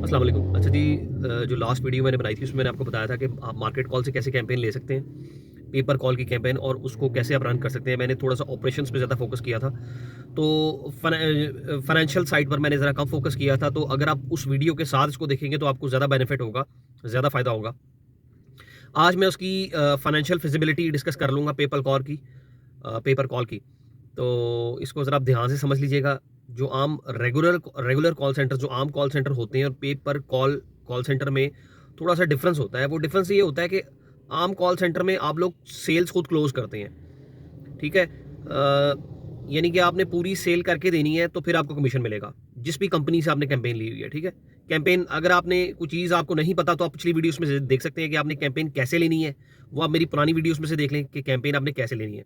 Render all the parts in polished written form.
अस्सलाम वालेकुम। अच्छा जी, जो लास्ट वीडियो मैंने बनाई थी उसमें मैंने आपको बताया था कि आप मार्केट कॉल से कैसे कैंपेन ले सकते हैं, पेपर कॉल की कैंपेन, और उसको कैसे आप रन कर सकते हैं। मैंने थोड़ा-सा ऑपरेशंस पे ज़्यादा फोकस किया था। तो फाइनेंशियल साइड पर मैंने ज़रा कम फोकस किया था। तो अगर आप उस वीडियो के साथ इसको देखेंगे तो आपको ज़्यादा बेनिफिट होगा, ज़्यादा फ़ायदा होगा। आज मैं उसकी फाइनेंशियल फिजिबिलिटी डिस्कस कर लूँगा पेपर कॉल की। तो इसको ज़रा आप ध्यान से समझ लीजिएगा। जो आम रेगुलर रेगुलर कॉल सेंटर, जो आम कॉल सेंटर होते हैं, और पेपर कॉल कॉल सेंटर में थोड़ा-सा डिफरेंस होता है। वो डिफरेंस ये होता है कि आम कॉल सेंटर में आप लोग सेल्स खुद क्लोज़ करते हैं, ठीक है? यानी कि आपने पूरी सेल करके देनी है, तो फिर आपको कमीशन मिलेगा, जिस भी कंपनी से आपने कैंपेन ली हुई है, ठीक है? कैंपेन अगर आपने कोई चीज़ आपको नहीं पता तो आप पिछली वीडियोज़ में से देख सकते हैं कि आपने कैंपेन कैसे लेनी है। वो आप मेरी पुरानी वीडियोज़ में से देख लें कि कैंपेन आपने कैसे लेनी है।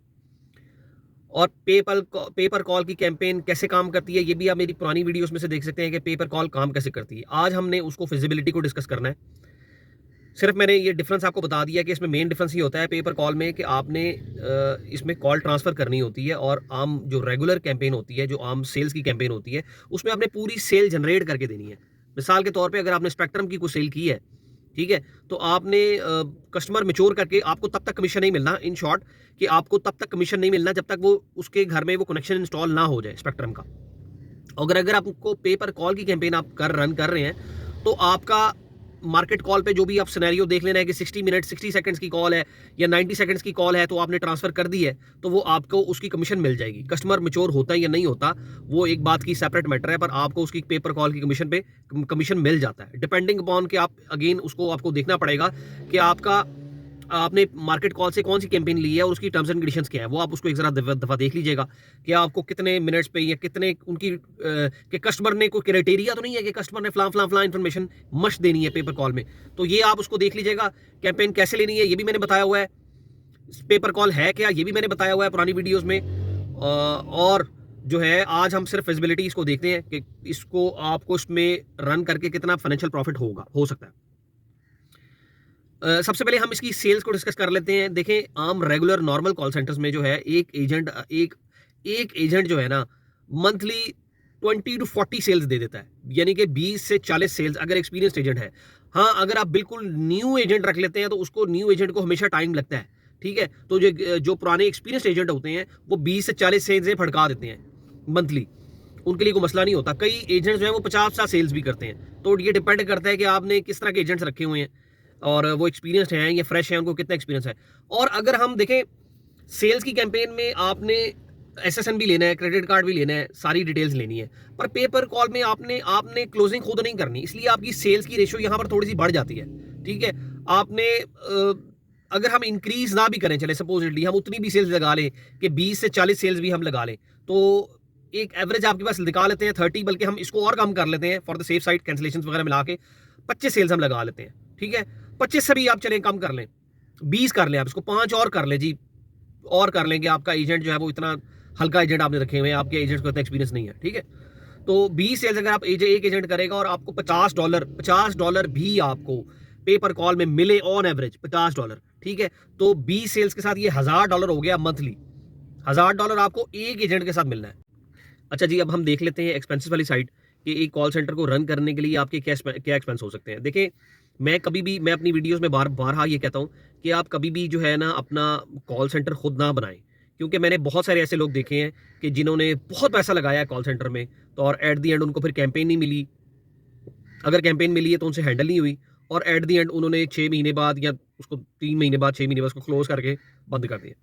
और पेपर कॉल की कैंपेन कैसे काम करती है, ये भी आप मेरी पुरानी वीडियोज़ में से देख सकते हैं कि पेपर कॉल काम कैसे करती है। आज हमने उसको फिज़िबिलिटी को डिस्कस करना है। सिर्फ मैंने ये डिफरेंस आपको बता दिया कि इसमें मेन डिफरेंस ये होता है पेपर कॉल में कि आपने इसमें कॉल ट्रांसफ़र करनी होती है, और आम जो रेगुलर कैंपेन होती है, जो आम सेल्स की कैंपेन होती है, उसमें आपने पूरी सेल जनरेट करके देनी है। मिसाल के तौर पे अगर आपने स्पेक्ट्रम की कोई सेल की है, ठीक है? तो आपने कस्टमर मैच्योर करके आपको तब तक कमीशन नहीं मिलना, इन शॉर्ट, कि आपको तब तक कमीशन नहीं मिलना जब तक वो उसके घर में वो कनेक्शन इंस्टॉल ना हो जाए स्पेक्ट्रम का। अगर आपको पेपर कॉल की कैंपेन आप रन कर रहे हैं, तो आपका मार्केट कॉल पे जो भी आप सिनेरियो देख लेना है कि 60 मिनट 60 सेकंड्स की कॉल है या 90 सेकंड्स की कॉल है, तो आपने ट्रांसफर कर दी है, तो वो आपको उसकी कमीशन मिल जाएगी। कस्टमर मैच्योर होता है या नहीं होता, वो एक बात की सेपरेट मैटर है, पर आपको उसकी पेपर कॉल की कमीशन पे कमीशन मिल जाता है, डिपेंडिंग अपॉन कि आप अगेन उसको आपको देखना पड़ेगा कि आपने मार्केट कॉल से कौन सी कैंपेन ली है और उसकी टर्म्स एंड कंडीशंस क्या है। वो आप उसको एक जरा दफा देख लीजिएगा कि आपको कितने मिनट्स पे या कितने उनकी कि कस्टमर ने कोई क्राइटेरिया तो नहीं है कि कस्टमर ने फलां इन्फॉर्मेशन मस्ट देनी है पेपर कॉल में। तो ये आप उसको देख लीजिएगा। कैंपेन कैसे लेनी है ये भी मैंने बताया हुआ है। पेपर कॉल है क्या ये भी मैंने बताया हुआ है पुरानी वीडियोज में। और जो है आज हम सिर्फ फिजिबिलिटी इसको देखते हैं कि इसको आपको इसमें रन करके कितना फाइनेंशियल प्रॉफिट हो सकता है। सबसे पहले हम इसकी सेल्स को डिस्कस कर लेते हैं। देखें, आम रेगुलर नॉर्मल कॉल सेंटर्स में जो है एक एजेंट जो है ना, मंथली 20 टू 40 सेल्स दे देता है, यानी कि 20 से 40 सेल्स अगर एक्सपीरियंस्ड एजेंट है। हाँ, अगर आप बिल्कुल न्यू एजेंट रख लेते हैं तो उसको न्यू एजेंट को हमेशा टाइम लगता है, ठीक है? तो जो जो पुराने एक्सपीरियंस्ड एजेंट होते हैं वो 20 से 40 सेल्स फड़का देते हैं मंथली। उनके लिए कोई मसला नहीं होता। कई एजेंट्स जो हैं वो 50 सेल्स भी करते हैं। तो ये डिपेंड करता है कि आपने किस तरह के एजेंट्स रखे हुए हैं, और वो एक्सपीरियंस्ड हैं या फ्रेश हैं, उनको कितना एक्सपीरियंस है। और अगर हम देखें, सेल्स की कैंपेन में आपने एसएसएन भी लेना है, क्रेडिट कार्ड भी लेना है, सारी डिटेल्स लेनी है। पर पेपर कॉल में आपने आपने क्लोजिंग खुद नहीं करनी, इसलिए आपकी सेल्स की रेशियो यहाँ पर थोड़ी सी बढ़ जाती है, ठीक है? आपने अगर हम इंक्रीज ना भी करें, चले सपोजिटली हम उतनी भी सेल्स लगा लें कि 20 से 40 सेल्स भी हम लगा लें, तो एक एवरेज आपके पास निकाल लेते हैं 30, बल्कि हम इसको और कम कर लेते हैं for the safe side, cancellation वगैरह मिला के 25 सेल्स हम लगा लेते हैं, ठीक है? 25 से भी आप चलें कम कर लें, 20 कर लें, आप इसको 5 और कर लें जी, और कर लें कि आपका एजेंट जो है वो इतना हल्का एजेंट आपने रखे हुए हैं, आपके एजेंट को इतना एक्सपीरियंस नहीं है, ठीक है? तो 20 सेल्स अगर आप एक एजेंट करेगा और आपको $50 भी आपको पेपर कॉल में मिले ऑन एवरेज $50, ठीक है? तो 20 सेल्स के साथ ये $1000 हो गया मंथली। $1000 आपको एक एजेंट के साथ मिलना है। अच्छा जी, अब हम देख लेते हैं एक्सपेंसेस वाली साइड कि एक कॉल सेंटर को रन करने के लिए आपके क्या एक्सपेंस हो सकते हैं। देखिए, मैं अपनी वीडियोस में बारहा ये कहता हूँ कि आप कभी भी जो है ना अपना कॉल सेंटर खुद ना बनाएं, क्योंकि मैंने बहुत सारे ऐसे लोग देखे हैं कि जिन्होंने बहुत पैसा लगाया है कॉल सेंटर में, तो और एट द एंड उनको फिर कैंपेन नहीं मिली। अगर कैंपेन मिली है तो उनसे हैंडल नहीं हुई, और एट द एंड उन्होंने 6 महीने बाद या उसको 3 महीने बाद 6 महीने बाद उसको क्लोज करके बंद कर दिया।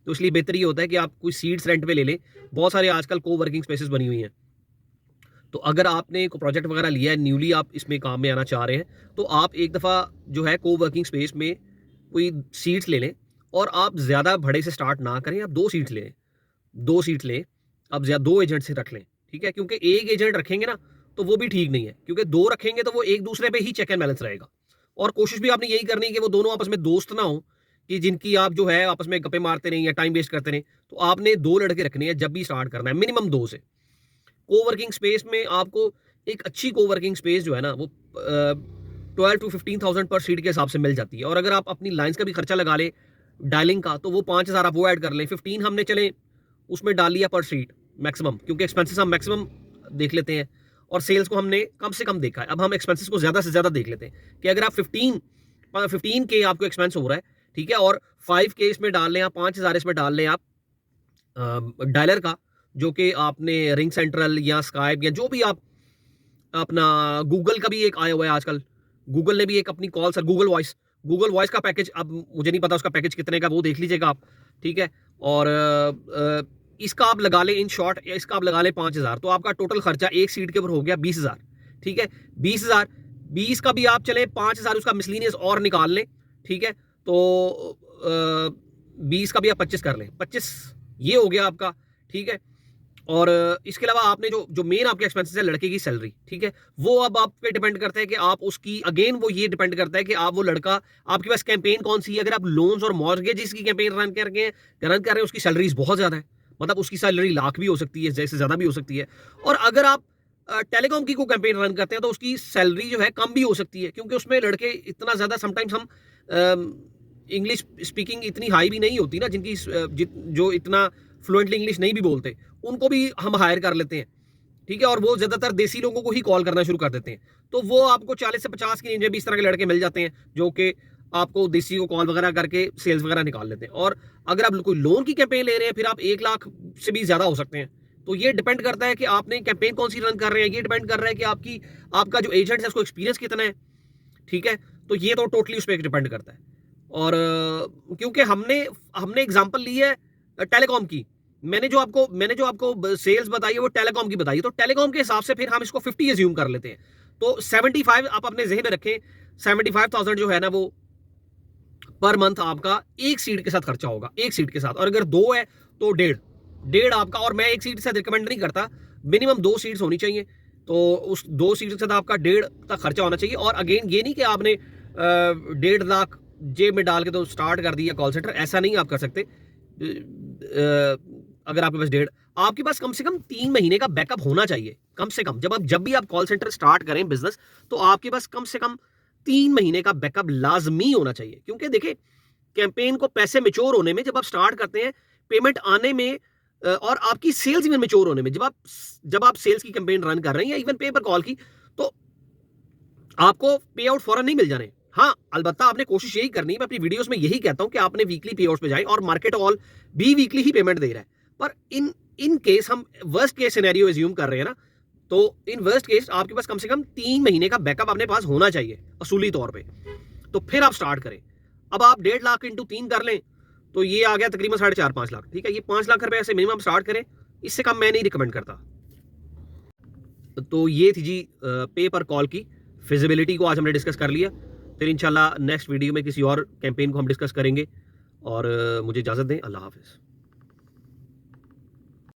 तो इसलिए बेहतर ये होता है कि आप कोई सीट्स रेंट पे ले लें। बहुत सारे आजकल को वर्किंग स्पेसेस बनी हुई हैं। तो अगर आपने कोई प्रोजेक्ट वगैरह लिया है, न्यूली आप इसमें काम में आना चाह रहे हैं, तो आप एक दफ़ा जो है को वर्किंग स्पेस में कोई सीट्स ले लें, और आप ज़्यादा बड़े से स्टार्ट ना करें, आप 2 सीट्स लें, 2 सीट्स लें, आप 2 एजेंट से रख लें, ठीक है? क्योंकि एक एजेंट रखेंगे ना तो वो भी ठीक नहीं है, क्योंकि 2 रखेंगे तो वो एक दूसरे पे ही चेक एंड बैलेंस रहेगा। और कोशिश भी आपने यही करनी है कि वो दोनों आपस में दोस्त ना हो, कि जिनकी आप जो है आपस में गप्पे मारते रहें या टाइम वेस्ट करते रहें। तो आपने 2 लड़के रखने हैं जब भी स्टार्ट करना है, मिनिमम 2 से। कोवर्किंग स्पेस में आपको एक अच्छी कोवर्किंग स्पेस जो है ना वो 12 टू 15,000 पर सीट के हिसाब से मिल जाती है। और अगर आप अपनी लाइंस का भी खर्चा लगा लें डायलिंग का, तो वो 5,000 आप वो ऐड कर लें, 15 हमने चले उसमें डाल लिया पर सीट मैक्सिमम, क्योंकि एक्सपेंसेस हम मैक्सिमम देख लेते हैं। और सेल्स को हमने कम से कम देखा है। अब हम एक्सपेंसेस को ज़्यादा से ज़्यादा देख लेते हैं कि अगर आप 15 के आपको एक्सपेंस हो रहा है, ठीक है, और 5 के इसमें डाल लें आप, 5,000 इसमें डाल लें आप डायलर का, जो कि आपने रिंग सेंट्रल या स्काइप या जो भी आप अपना गूगल का भी एक आया हुआ है आजकल, गूगल ने भी एक अपनी कॉल सर गूगल वॉइस का पैकेज, अब मुझे नहीं पता उसका पैकेज कितने का, वो देख लीजिएगा आप, ठीक है। और इसका आप लगा लें इन शॉर्ट, इसका आप लगा लें 5,000, तो आपका टोटल खर्चा एक सीट के ऊपर हो गया 20,000, ठीक है। 20,000, 20 का भी आप चले 5,000 उसका मिसलिनियस और निकाल लें, ठीक है। तो 20 का भी आप 25 कर लें, 25 ये हो गया आपका, ठीक है। और इसके अलावा आपने जो मेन आपके एक्सपेंसेस है लड़के की सैलरी, ठीक है, वो अब आप पे डिपेंड करता है कि आप उसकी, अगेन वो ये डिपेंड करता है कि आप वो लड़का, आपके पास कैंपेन कौन सी है। अगर आप लोन्स और मॉर्गेजेस की कैंपेन रन कर रहे हैं, उसकी सैलरीज बहुत ज़्यादा है, मतलब उसकी सैलरी लाख भी हो सकती है, जैसे ज़्यादा भी हो सकती है। और अगर आप टेलीकॉम की कोई कैंपेन रन करते हैं तो उसकी सैलरी जो है कम भी हो सकती है, क्योंकि उसमें लड़के इतना ज़्यादा, समटाइम्स हम इंग्लिश स्पीकिंग इतनी हाई भी नहीं होती ना, जिनकी जो इतना फ्लुएंटली इंग्लिश नहीं भी बोलते, उनको भी हम हायर कर लेते हैं, ठीक है। और वो ज़्यादातर देसी लोगों को ही कॉल करना शुरू कर देते हैं, तो वो आपको 40 से 50 की रेंज में 20 तरह के लड़के मिल जाते हैं जो कि आपको देसी को कॉल वगैरह करके सेल्स वगैरह निकाल लेते हैं। और अगर आप कोई लोन की कैंपेन ले रहे हैं, फिर आप 1 लाख से भी ज़्यादा हो सकते हैं। तो ये डिपेंड करता है कि आपने कैंपेन कौन सी रन कर रहे हैं, ये डिपेंड कर रहा है कि आपका जो एजेंट है उसको एक्सपीरियंस कितना है, ठीक है। तो ये तो टोटली उस पर डिपेंड करता है। और क्योंकि हमने एग्जांपल ली है टेलीकॉम की, मैंने जो आपको सेल्स बताई है वो टेलीकॉम की बताई है, तो टेलीकॉम के हिसाब से फिर हम इसको 50 अज्यूम कर लेते हैं। तो 75 आप अपने ज़हन में रखें, 75,000 जो है ना वो पर मंथ आपका एक सीट के साथ खर्चा होगा, एक सीट के साथ। और अगर 2 है तो डेढ़ आपका, और मैं एक सीट के साथ रिकमेंड नहीं करता, मिनिमम 2 सीट्स होनी चाहिए, तो उस 2 सीट के साथ आपका 1.5 तक खर्चा होना चाहिए। और अगेन ये नहीं कि आपने 1.5 लाख जेब में डाल के तो स्टार्ट कर दिया कॉल सेंटर, ऐसा नहीं आप कर सकते। अगर आपके पास आपके पास कम से कम 3 महीने का बैकअप होना चाहिए, कम से कम। जब भी आप कॉल सेंटर स्टार्ट करें बिजनेस, तो आपके पास कम से कम 3 महीने का बैकअप लाजमी होना चाहिए। क्योंकि देखिए, कैंपेन को पैसे मेच्योर होने में, जब आप स्टार्ट करते हैं, पेमेंट आने में, और आपकी सेल्स में मेच्योर होने में, जब आप सेल्स की कैंपेन रन कर रहे हैं या इवन पे पर कॉल की, तो आपको पे आउट फौरन नहीं मिल जाने। हाँ, अलबत्ता आपने कोशिश यही करनी है, मैं अपनी वीडियोस में यही कहता हूं कि आपने वीकली पे आउट पे जाएं, और मार्केट ऑल भी वीकली ही पेमेंट दे रहा है। पर इन केस हम वर्स्ट केस सिनेरियो एज्यूम कर रहे हैं ना, तो इन वर्स्ट केस आपके पास कम से कम 3 महीने का बैकअप अपने पास होना चाहिए असूली तौर पे, तो फिर आप स्टार्ट करें। अब आप 1.5 लाख इंटू 3 कर लें, तो ये आ गया तकरीबन 4.5-5 लाख, ठीक है। ये 5 लाख रुपए से मिनिमम स्टार्ट करें, इससे कम मैं नहीं रिकमेंड करता। तो ये थी जी पे पर कॉल की फिजिबिलिटी को आज हमने डिस्कस कर लिया। फिर इंशाल्लाह नेक्स्ट वीडियो में किसी और कैंपेन को हम डिस्कस करेंगे। और मुझे इजाज़त दें, अल्लाह हाफ़िज़।